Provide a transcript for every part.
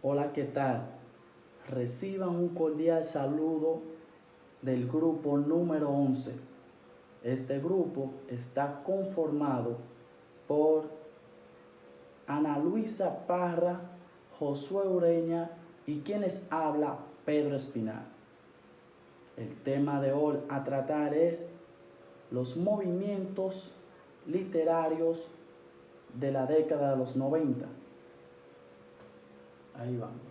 Hola, ¿qué tal? Reciban un cordial saludo del grupo número 11. Este grupo está conformado por Ana Luisa Parra, Josué Ureña y quienes habla Pedro Espinal. El tema de hoy a tratar es los movimientos literarios de la década de los 90. Ahí vamos.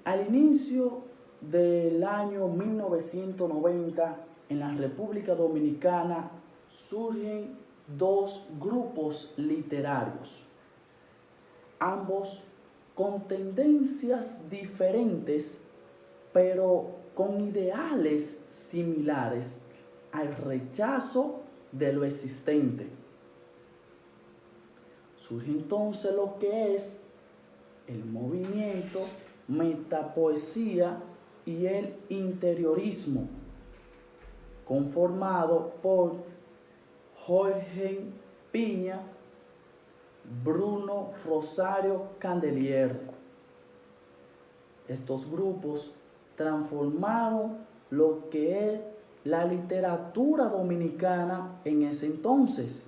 Al inicio del año 1990, en la República Dominicana surgen dos grupos literarios, ambos con tendencias diferentes, pero con ideales similares al rechazo de lo existente. Surge entonces lo que es el movimiento metapoesía y el interiorismo, conformado por Jorge Piña, Bruno Rosario Candelier. Estos grupos transformaron lo que es la literatura dominicana en ese entonces,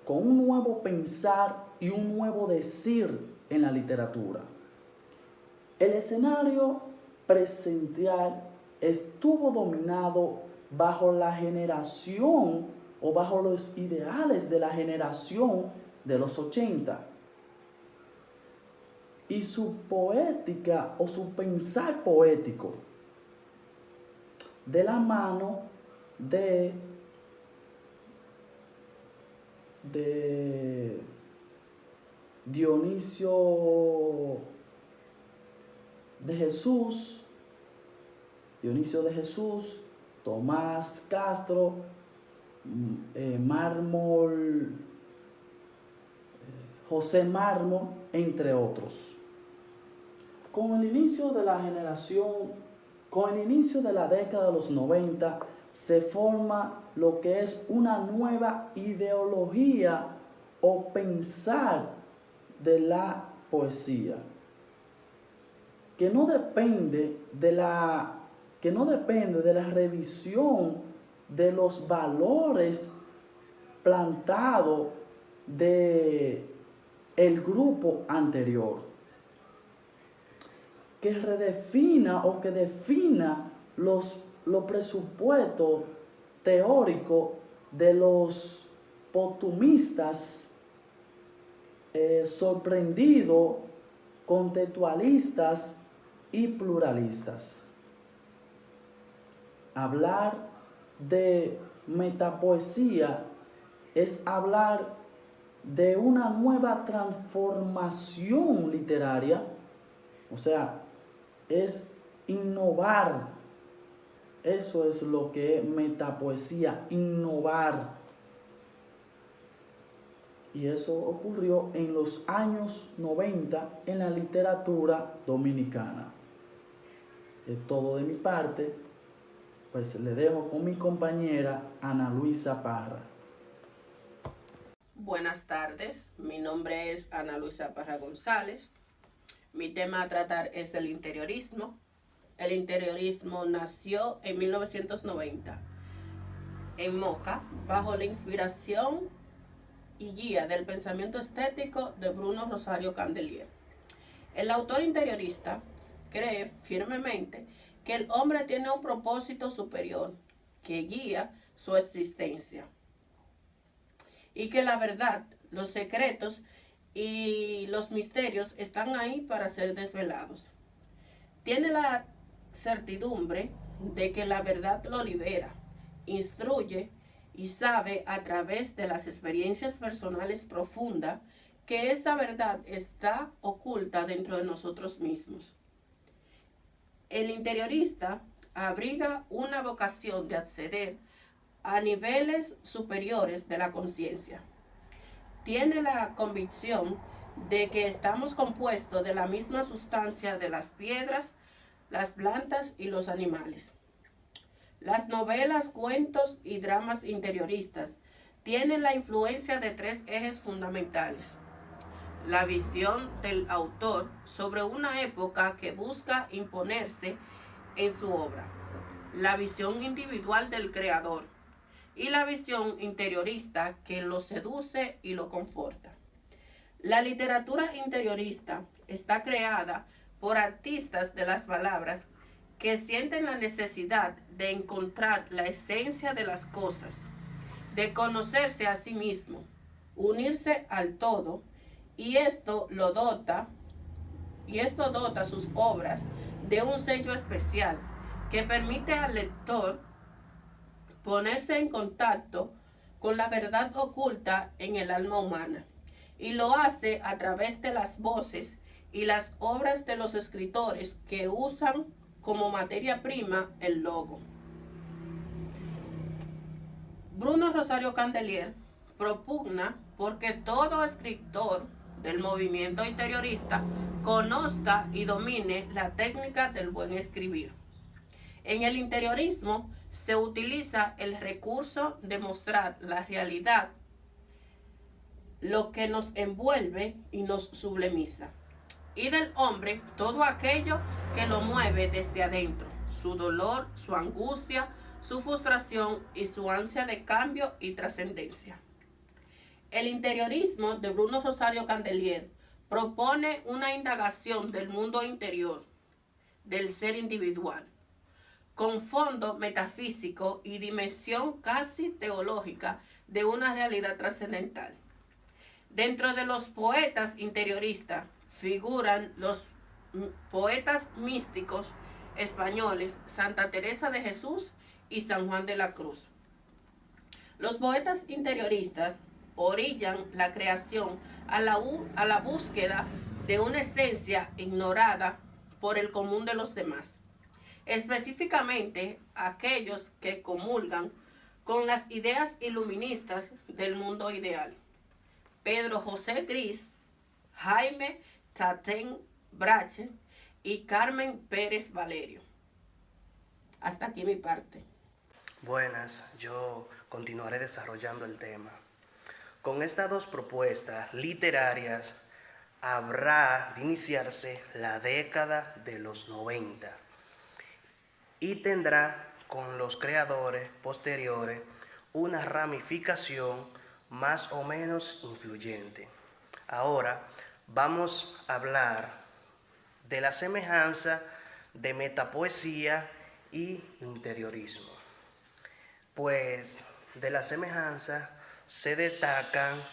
con un nuevo pensar y un nuevo decir en la literatura. El escenario presencial estuvo dominado bajo la generación o bajo los ideales de la generación de los 80. Y su poética o su pensar poético de la mano de Dionisio de Jesús, Tomás Castro, Mármol, José Mármol, entre otros. Con el inicio de la década de los 90, se forma lo que es una nueva ideología o pensar de la poesía, que no depende de la revisión de los valores plantados de el grupo anterior, que redefina o que defina los presupuestos teóricos de los postumistas sorprendidos, contextualistas y pluralistas. Hablar de metapoesía es hablar de una nueva transformación literaria, o sea, es innovar. Eso es lo que es metapoesía, innovar. Y eso ocurrió en los años 90 en la literatura dominicana. Es todo de mi parte, pues le dejo con mi compañera Ana Luisa Parra. Buenas tardes, mi nombre es Ana Luisa Parra González. Mi tema a tratar es el interiorismo. El interiorismo nació en 1990 en Moca, bajo la inspiración y guía del pensamiento estético de Bruno Rosario Candelier. El autor interiorista cree firmemente que el hombre tiene un propósito superior que guía su existencia y que la verdad, los secretos y los misterios están ahí para ser desvelados. Tiene la certidumbre de que la verdad lo libera, instruye y sabe a través de las experiencias personales profundas que esa verdad está oculta dentro de nosotros mismos. El interiorista abriga una vocación de acceder a niveles superiores de la conciencia. Tiene la convicción de que estamos compuestos de la misma sustancia de las piedras, las plantas y los animales. Las novelas, cuentos y dramas interioristas tienen la influencia de tres ejes fundamentales: la visión del autor sobre una época que busca imponerse en su obra, la visión individual del creador y la visión interiorista que lo seduce y lo conforta. La literatura interiorista está creada por artistas de las palabras que sienten la necesidad de encontrar la esencia de las cosas, de conocerse a sí mismo, unirse al todo, y esto dota sus obras de un sello especial que permite al lector ponerse en contacto con la verdad oculta en el alma humana, y lo hace a través de las voces y las obras de los escritores que usan como materia prima el logo. Bruno Rosario Candelier propugna porque todo escritor del movimiento interiorista conozca y domine la técnica del buen escribir. En el interiorismo se utiliza el recurso de mostrar la realidad, lo que nos envuelve y nos sublimiza, y del hombre todo aquello que lo mueve desde adentro, su dolor, su angustia, su frustración y su ansia de cambio y trascendencia. El interiorismo de Bruno Rosario Candelier propone una indagación del mundo interior, del ser individual, con fondo metafísico y dimensión casi teológica de una realidad trascendental. Dentro de los poetas interioristas figuran los poetas místicos españoles Santa Teresa de Jesús y San Juan de la Cruz. Los poetas interioristas orillan la creación a la búsqueda de una esencia ignorada por el común de los demás, específicamente aquellos que comulgan con las ideas iluministas del mundo ideal. Pedro José Gris, Jaime Tatén Brache y Carmen Pérez Valerio. Hasta aquí mi parte. Buenas, yo continuaré desarrollando el tema. Con estas dos propuestas literarias habrá de iniciarse la década de los 90 y tendrá con los creadores posteriores una ramificación más o menos influyente. Ahora vamos a hablar de la semejanza de metapoesía y interiorismo. Pues de la semejanza se destacan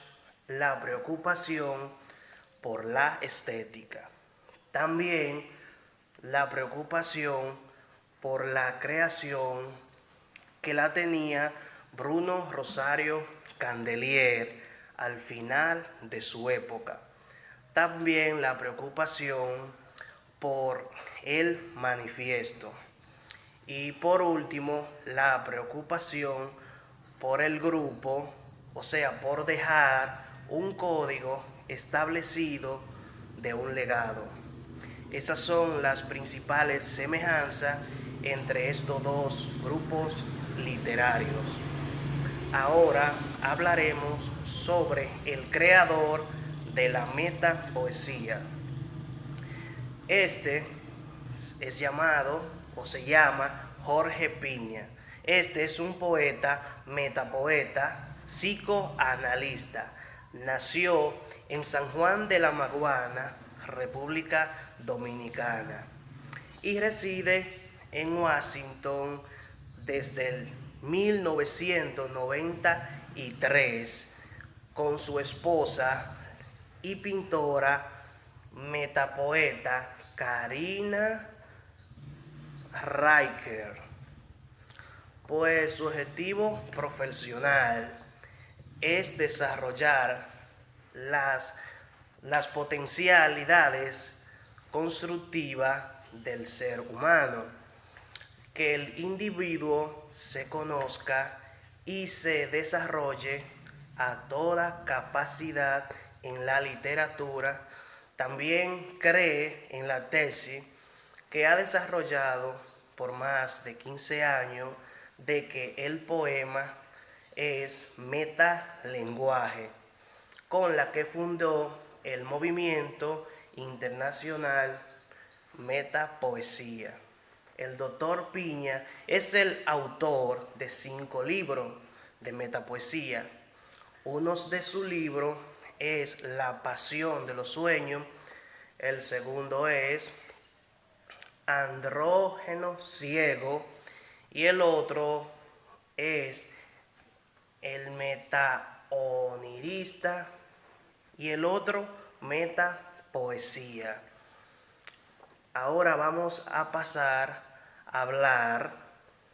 la preocupación por la estética, también la preocupación por la creación que la tenía Bruno Rosario Candelier al final de su época, también la preocupación por el manifiesto y por último la preocupación por el grupo, o sea, por dejar un código establecido de un legado. Esas son las principales semejanzas entre estos dos grupos literarios. Ahora hablaremos sobre el creador de la metapoesía. Este es llamado o se llama Jorge Piña. Este es un poeta, metapoeta, psicoanalista. Nació en San Juan de la Maguana, República Dominicana, y reside en Washington desde el 1993 con su esposa y pintora metapoeta Karina Riker. Pues su objetivo profesional es desarrollar las potencialidades constructivas del ser humano, que el individuo se conozca y se desarrolle a toda capacidad en la literatura. También cree en la tesis que ha desarrollado por más de 15 años de que el poema es metalenguaje, con la que fundó el movimiento internacional Metapoesía. El doctor Piña es el autor de 5 libros de metapoesía. Uno de sus libros es La Pasión de los Sueños. El segundo es Andrógeno Ciego. Y el otro es El Metaonirista. Y el otro Metapoesía. Ahora vamos a pasar a hablar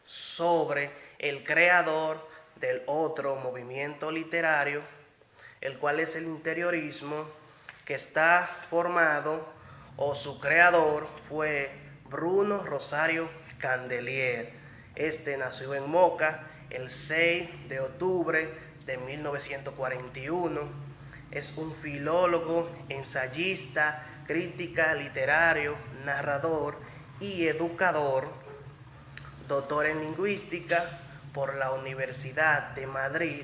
sobre el creador del otro movimiento literario, el cual es el interiorismo, que está formado, o su creador fue Bruno Rosario Candelier. Este nació en Moca el 6 de octubre de 1941. Es un filólogo, ensayista, crítica, literario, narrador y educador, doctor en lingüística por la Universidad de Madrid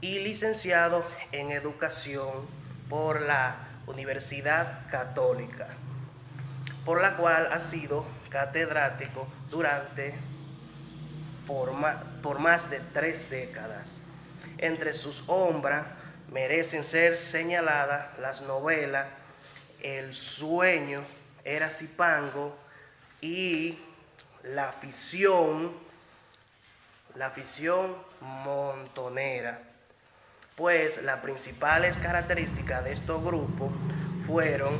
y licenciado en educación por la Universidad Católica, por la cual ha sido catedrático por más de 3 décadas. Entre sus obras merecen ser señaladas las novelas El Sueño, Eras y Pango y La Ficción Montonera. Pues las principales características de estos grupos fueron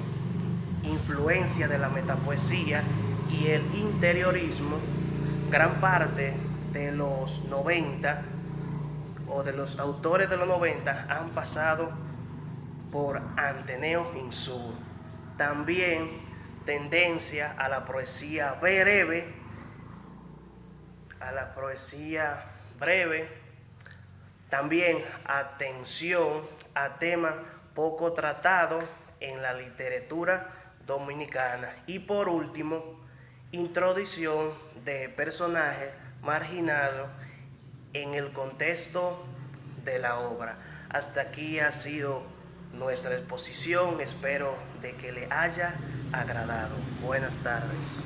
influencia de la metapoesía y el interiorismo. Gran parte de los 90 o de los autores de los 90 han pasado por Ateneo Insur. También tendencia a la poesía breve, también atención a temas poco tratados en la literatura dominicana y por último, introducción de personajes marginados en el contexto de la obra. Hasta aquí ha sido nuestra exposición, espero de que le haya agradado. Buenas tardes.